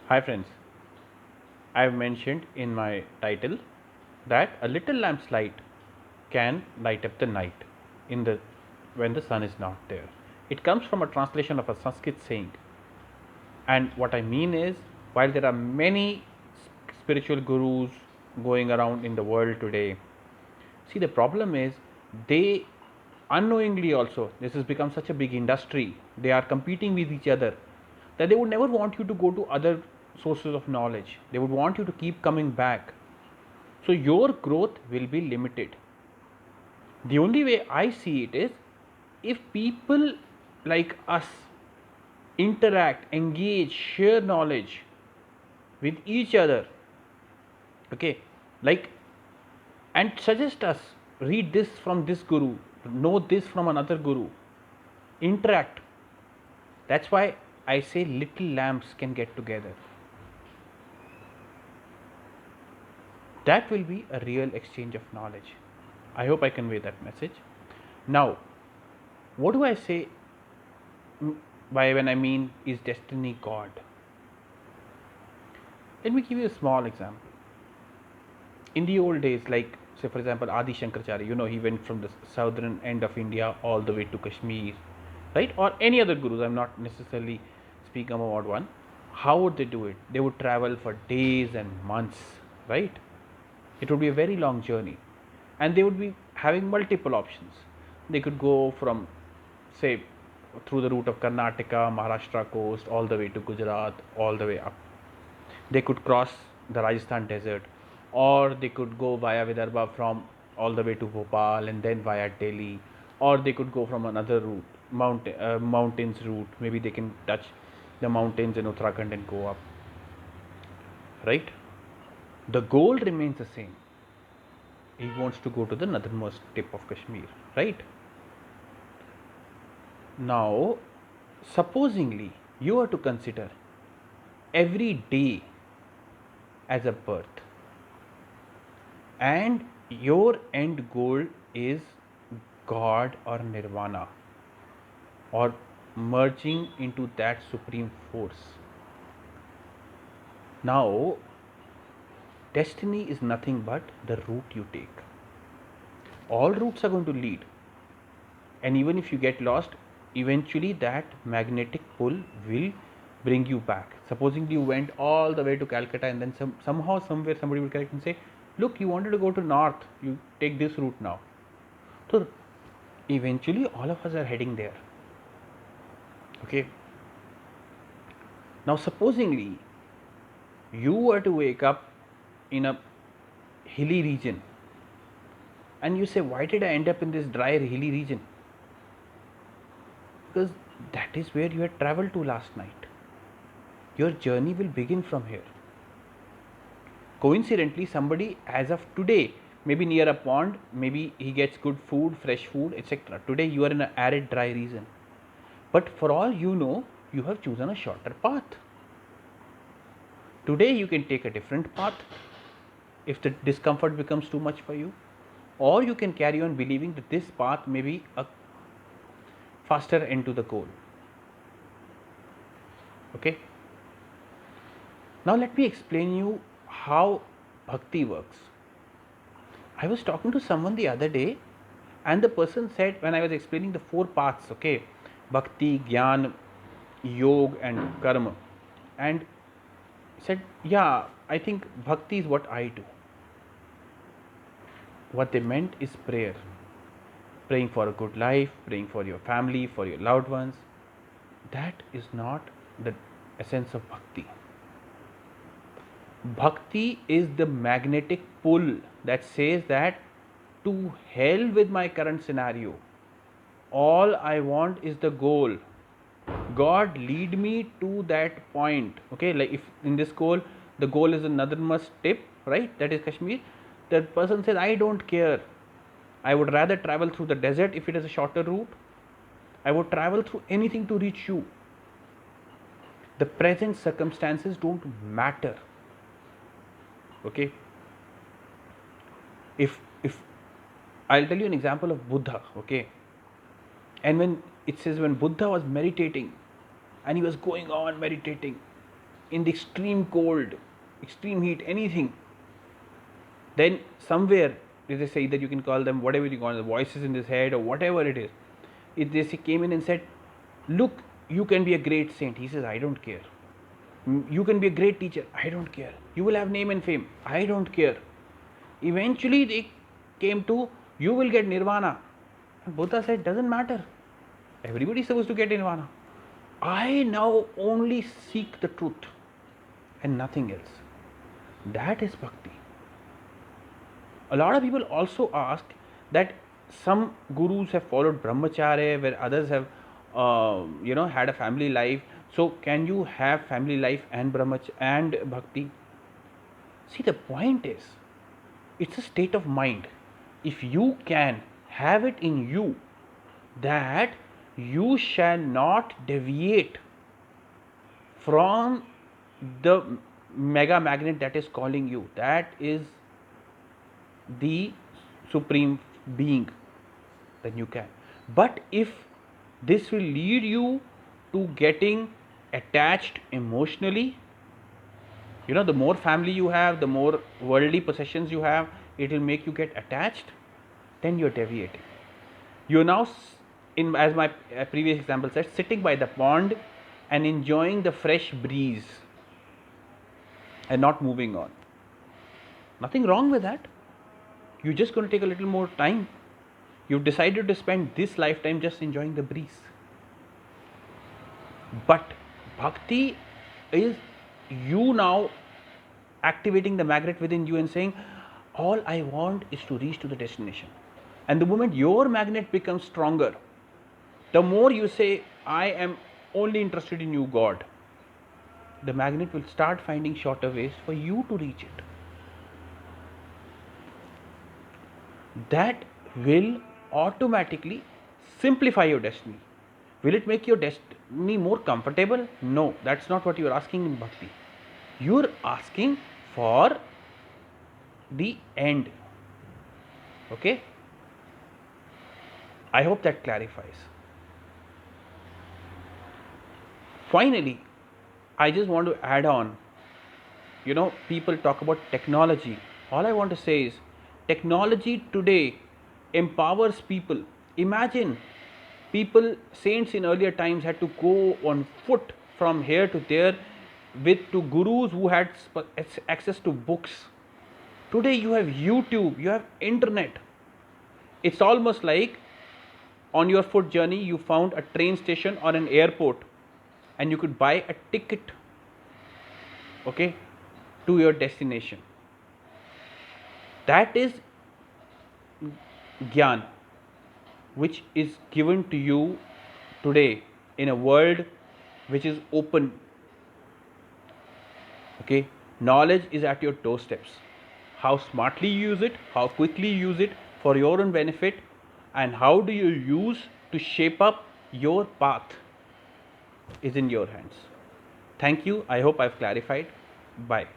Hi friends, I have mentioned in my title that a little lamp's light can light up the night in the when the sun is not there. It comes from a translation of a Sanskrit saying, and what I mean is, while there are many spiritual gurus going around in the world today, see the problem is they unknowingly also this has become such a big industry. They are competing with each other that they would never want you to go to other sources of knowledge. They would want you to keep coming back. So your growth will be limited. The only way I see it is if people like us interact, engage, share knowledge with each other, okay, like, and suggest us, read this from this guru, know this from another guru, interact. That's why I say little lamps can get together. That will be a real exchange of knowledge. I hope I convey that message. Now, what do I say by when I mean is destiny God? Let me give you a small example. In the old days, like say for example Adi Shankaracharya, he went from the southern end of India all the way to Kashmir, right? Or any other gurus. I'm not necessarily speaking about one. How would they do it? They would travel for days and months, right? It would be a very long journey, and they would be having multiple options. They could go from, say, through the route of Karnataka, Maharashtra coast, all the way to Gujarat, all the way up. They could cross the Rajasthan desert, or they could go via Vidarbha from all the way to Bhopal and then via Delhi, or they could go from another route, mountains route. Maybe they can touch the mountains in Uttarakhand and go up, right? The goal remains the same. He wants to go to the northernmost tip of Kashmir, right? Now, supposingly you are to consider every day as a birth, and your end goal is God or Nirvana, or merging into that supreme force. Now, destiny is nothing but the route you take. All routes are going to lead, and even if you get lost, eventually that magnetic pull will bring you back. Supposing you went all the way to Calcutta, and then somehow somewhere somebody will correct and say, look, you wanted to go to north, you take this route now. So eventually all of us are heading there, okay? Now supposingly you were to wake up in a hilly region, and you say, why did I end up in this dry hilly region? Because that is where you had traveled to last night. Your journey will begin from here. Coincidentally, somebody as of today, maybe near a pond, maybe he gets good food, fresh food, etc. Today you are in an arid dry region, but for all you know, you have chosen a shorter path. Today you can take a different path if the discomfort becomes too much for you, or you can carry on believing that this path may be a faster end to the goal. Okay, now let me explain you how bhakti works. I was talking to someone the other day, and the person said, when I was explaining the four paths, okay, bhakti, jnana, yoga, and karma, and said, yeah, I think bhakti is what I do. What they meant is prayer. Praying for a good life, praying for your family, for your loved ones. That is not the essence of bhakti. Bhakti is the magnetic pull that says that to hell with my current scenario. All I want is the goal. God lead me to that point. Okay, like if in this goal, the goal is the northernmost tip, right? That is Kashmir. That person says, I don't care. I would rather travel through the desert if it is a shorter route. I would travel through anything to reach you. The present circumstances don't matter. Okay. If I'll tell you an example of Buddha, okay. And when it says when Buddha was meditating and he was going on meditating, in the extreme cold, extreme heat, anything, then somewhere they say that you can call them whatever you call them, the voices in his head or whatever it is. If they came in and said, look, you can be a great saint. He says, I don't care. You can be a great teacher. I don't care. You will have name and fame. I don't care. Eventually they came to, you will get nirvana. And Buddha said, doesn't matter. Everybody is supposed to get nirvana. I now only seek the truth and nothing else. That is bhakti. A lot of people also ask that some gurus have followed brahmacharya, where others have had a family life. So can you have family life and brahmacharya and bhakti? See, the point is, it's a state of mind. If you can have it in you that you shall not deviate from the mega magnet that is calling you, that is the supreme being, then you can. But if this will lead you to getting attached emotionally, the more family you have, the more worldly possessions you have, it will make you get attached, then you're deviating. You're now, as my previous example said, sitting by the pond and enjoying the fresh breeze and not moving on. Nothing wrong with that. You're just going to take a little more time. You've decided to spend this lifetime just enjoying the breeze. But bhakti is you now activating the magnet within you and saying, all I want is to reach to the destination. And the moment your magnet becomes stronger, the more you say, I am only interested in you, God, the magnet will start finding shorter ways for you to reach it. That will automatically simplify your destiny. Will it make your destiny more comfortable? No, that's not what you are asking in bhakti. You are asking for the end. Okay? I hope that clarifies. Finally, I just want to add on, people talk about technology. All I want to say is, technology today empowers people. Imagine saints in earlier times had to go on foot from here to there to gurus who had access to books. Today you have YouTube, you have internet. It's almost like on your foot journey you found a train station or an airport and you could buy a ticket, okay, to your destination. That is Gyan, which is given to you today in a world which is open. Okay, knowledge is at your doorsteps. How smartly you use it, how quickly you use it for your own benefit, and how do you use to shape up your path is in your hands. Thank you. I hope I've clarified. Bye.